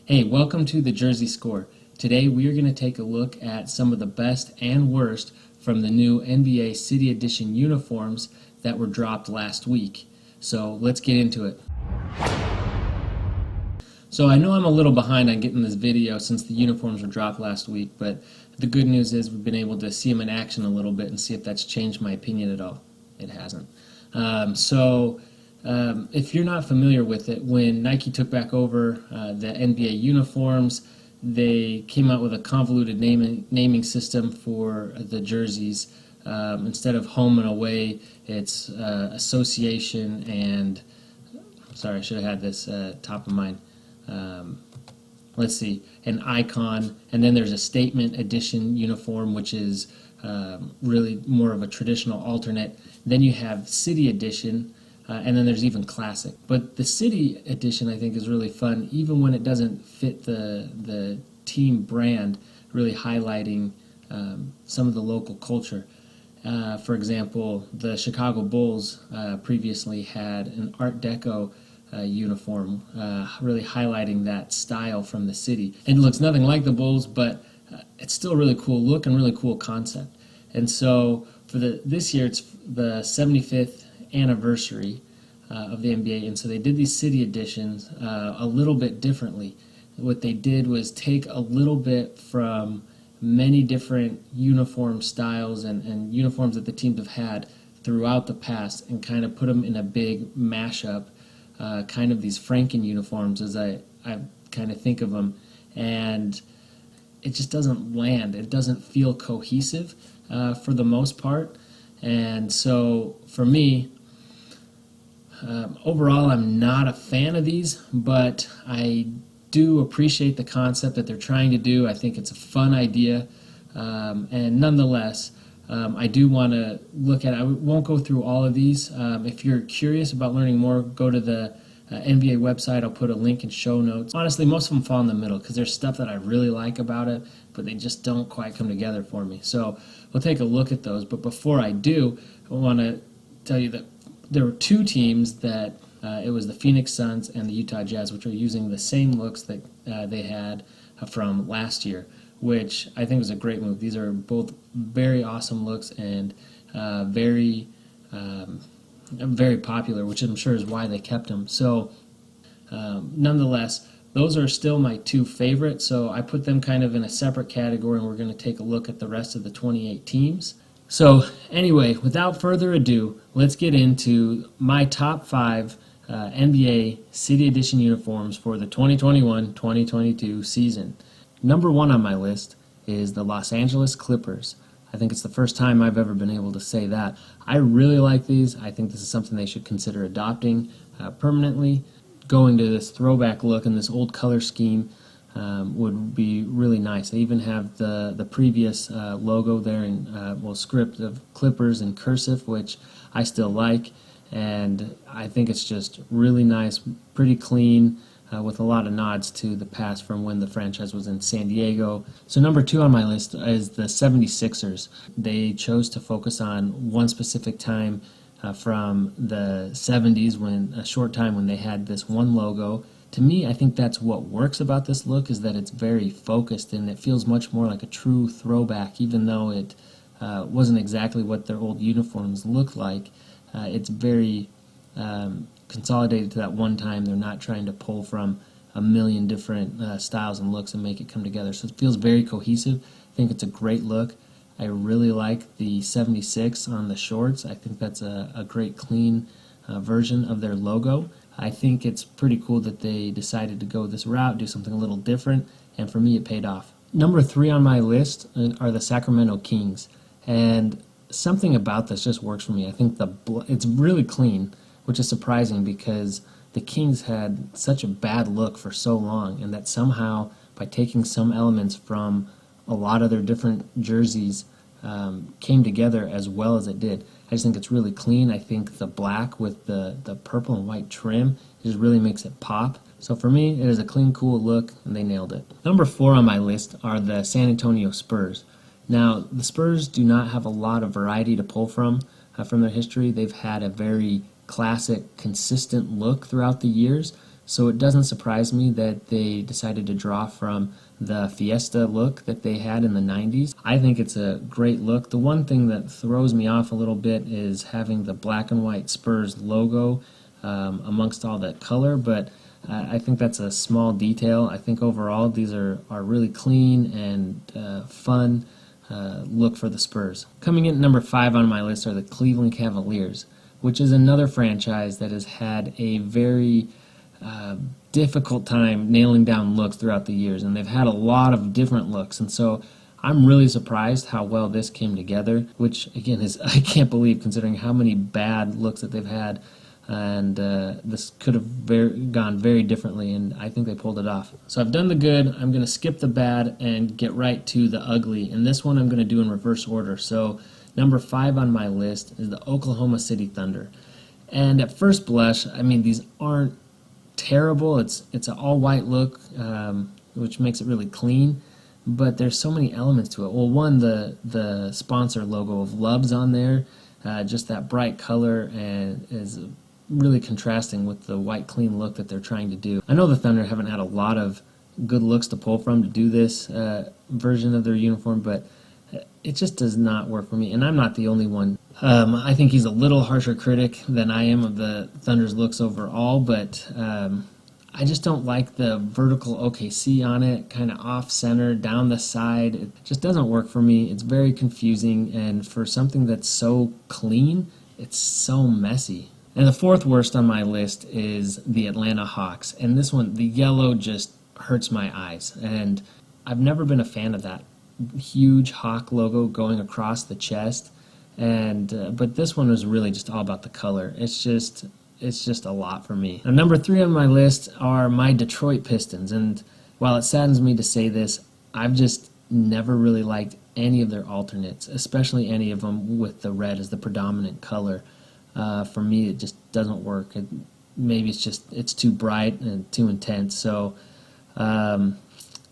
Hey, welcome to the Jersey Score. Today we are going to take a look at some of the best and worst from the new NBA City Edition uniforms that were dropped last week. So let's get into it. So I know I'm a little behind on getting this video since the uniforms were dropped last week, but the good news is we've been able to see them in action a little bit and see if that's changed my opinion at all. It hasn't. If you're not familiar with it, when Nike took back over the NBA uniforms, they came out with a convoluted naming system for the jerseys. Instead of home and away, it's association and, sorry, I should have had this top of mind. Let's see, an icon, and then there's a statement edition uniform, which is really more of a traditional alternate. Then you have city edition, and then there's even classic. But the city edition, I think, is really fun, even when it doesn't fit the team brand, really highlighting some of the local culture. For example, the Chicago Bulls previously had an Art Deco uniform, really highlighting that style from the city. And it looks nothing like the Bulls, but it's still a really cool look and really cool concept. And so for this year, it's the 75th anniversary of the NBA, and so they did these city editions a little bit differently. What they did was take a little bit from many different uniform styles and uniforms that the teams have had throughout the past and kind of put them in a big mashup, kind of these Franken uniforms as I kind of think of them, and it just doesn't land. It doesn't feel cohesive for the most part. And so for me, overall, I'm not a fan of these, but I do appreciate the concept that they're trying to do. I think it's a fun idea, and nonetheless, I do want to look at it. I won't go through all of these. If you're curious about learning more, go to the NBA website. I'll put a link in show notes. Honestly, most of them fall in the middle because there's stuff that I really like about it, but they just don't quite come together for me. So we'll take a look at those. But before I do, I want to tell you that there were two teams that it was the Phoenix Suns and the Utah Jazz, which are using the same looks that they had from last year, which I think was a great move. These are both very awesome looks and very popular, which I'm sure is why they kept them. So nonetheless, those are still my two favorites, so I put them kind of in a separate category, and we're going to take a look at the rest of the 28 teams. So anyway, without further ado, let's get into my top 5 NBA City Edition uniforms for the 2021-2022 season. Number 1 on my list is the Los Angeles Clippers. I think it's the first time I've ever been able to say that. I really like these. I think this is something they should consider adopting permanently. Going to this throwback look and this old color scheme would be really nice. They even have the previous logo there in script of Clippers in cursive, which I still like, and I think it's just really nice, pretty clean, with a lot of nods to the past from when the franchise was in San Diego. So number 2 on my list is the 76ers. They chose to focus on one specific time from the 70s, a short time when they had this one logo. To me, I think that's what works about this look, is that it's very focused and it feels much more like a true throwback, even though it wasn't exactly what their old uniforms looked like. It's very consolidated to that one time. They're not trying to pull from a million different styles and looks and make it come together. So it feels very cohesive. I think it's a great look. I really like the 76 on the shorts. I think that's a great clean version of their logo. I think it's pretty cool that they decided to go this route, do something a little different, and for me it paid off. Number 3 on my list are the Sacramento Kings, and something about this just works for me. I think it's really clean, which is surprising because the Kings had such a bad look for so long, and that somehow by taking some elements from a lot of their different jerseys came together as well as it did. I just think it's really clean. I think the black with the purple and white trim just really makes it pop. So for me, it is a clean, cool look, and they nailed it. Number 4 on my list are the San Antonio Spurs. Now, the Spurs do not have a lot of variety to pull from their history. They've had a very classic, consistent look throughout the years, So it doesn't surprise me that they decided to draw from the Fiesta look that they had in the 90s. I think it's a great look. The one thing that throws me off a little bit is having the black and white Spurs logo amongst all that color, but I think that's a small detail. I think overall these are really clean and fun look for the Spurs. Coming in at number 5 on my list are the Cleveland Cavaliers, which is another franchise that has had a very difficult time nailing down looks throughout the years, and they've had a lot of different looks, and so I'm really surprised how well this came together, which again is I can't believe considering how many bad looks that they've had, and this could have gone very differently, and I think they pulled it off. So I've done the good, I'm going to skip the bad and get right to the ugly, and this one I'm going to do in reverse order. So number 5 on my list is the Oklahoma City Thunder, and at first blush, I mean, these aren't terrible. It's an all-white look, which makes it really clean, but there's so many elements to it. Well, one, the sponsor logo of Love's on there, just that bright color, and is really contrasting with the white clean look that they're trying to do. I know the Thunder haven't had a lot of good looks to pull from to do this version of their uniform, but it just does not work for me, and I'm not the only one. I think he's a little harsher critic than I am of the Thunder's looks overall, but I just don't like the vertical OKC on it, kind of off-center, down the side. It just doesn't work for me. It's very confusing, and for something that's so clean, it's so messy. And the 4th worst on my list is the Atlanta Hawks, and this one, the yellow just hurts my eyes, and I've never been a fan of that huge Hawk logo going across the chest, and but this one was really just all about the color. It's just a lot for me. Now, number 3 on my list are my Detroit Pistons, and while it saddens me to say this, I've just never really liked any of their alternates, especially any of them with the red as the predominant color. For me, it just doesn't work. Maybe it's too bright and too intense. So, and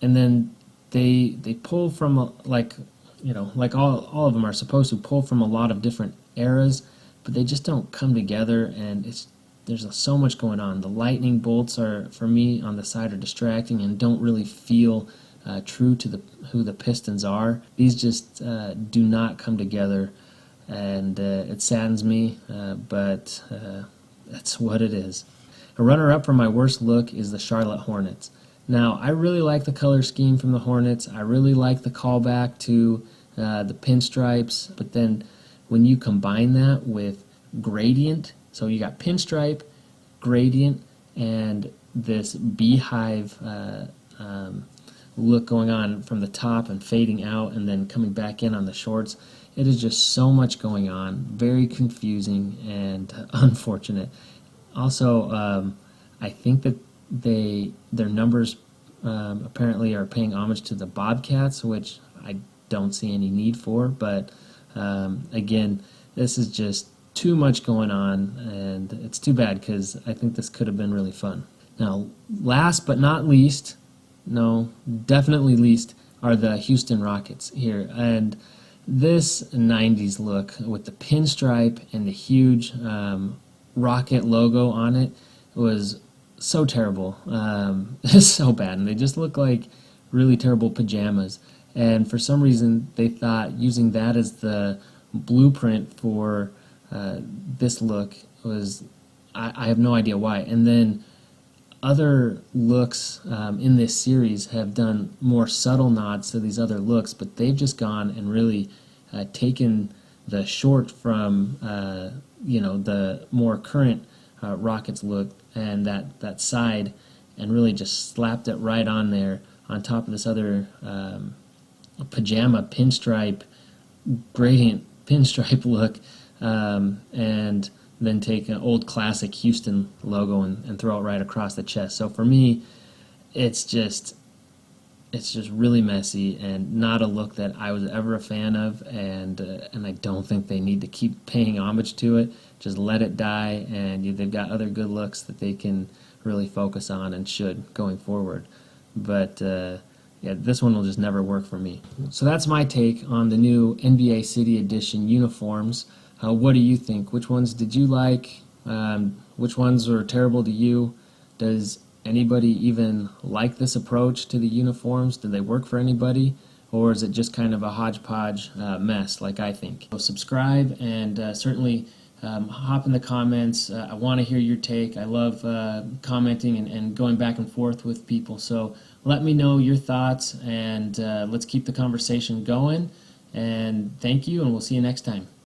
then they pull from like all of them are supposed to pull from a lot of different eras, but they just don't come together, and there's so much going on. The lightning bolts are, for me, on the side are distracting and don't really feel true to who the Pistons are. These just do not come together, and it saddens me, but that's what it is. A runner-up for my worst look is the Charlotte Hornets. Now, I really like the color scheme from the Hornets. I really like the callback to the pinstripes, but then when you combine that with gradient, so you got pinstripe, gradient, and this beehive look going on from the top and fading out and then coming back in on the shorts, it is just so much going on, very confusing and unfortunate. Also, I think that their numbers apparently are paying homage to the Bobcats, which I don't see any need for, but again, this is just too much going on, and it's too bad because I think this could have been really fun. Now, last but not least, no, definitely least, are the Houston Rockets here, and this 90s look with the pinstripe and the huge rocket logo on it was so terrible. It's so bad, and they just look like really terrible pajamas. And for some reason, they thought using that as the blueprint for this look was, I have no idea why. And then other looks in this series have done more subtle nods to these other looks, but they've just gone and really taken the short from the more current Rockets look and that side, and really just slapped it right on there on top of this other pajama pinstripe, gradient pinstripe look, and then take an old classic Houston logo and throw it right across the chest. So for me, it's just really messy and not a look that I was ever a fan of, and I don't think they need to keep paying homage to it. Just let it die, and they've got other good looks that they can really focus on and should going forward. But this one will just never work for me. So that's my take on the new NBA City Edition uniforms. What do you think? Which ones did you like? Which ones were terrible to you? Does anybody even like this approach to the uniforms? Do they work for anybody? Or is it just kind of a hodgepodge mess like I think? So subscribe and certainly hop in the comments. I want to hear your take. I love commenting and going back and forth with people. So let me know your thoughts, and let's keep the conversation going. And thank you, and we'll see you next time.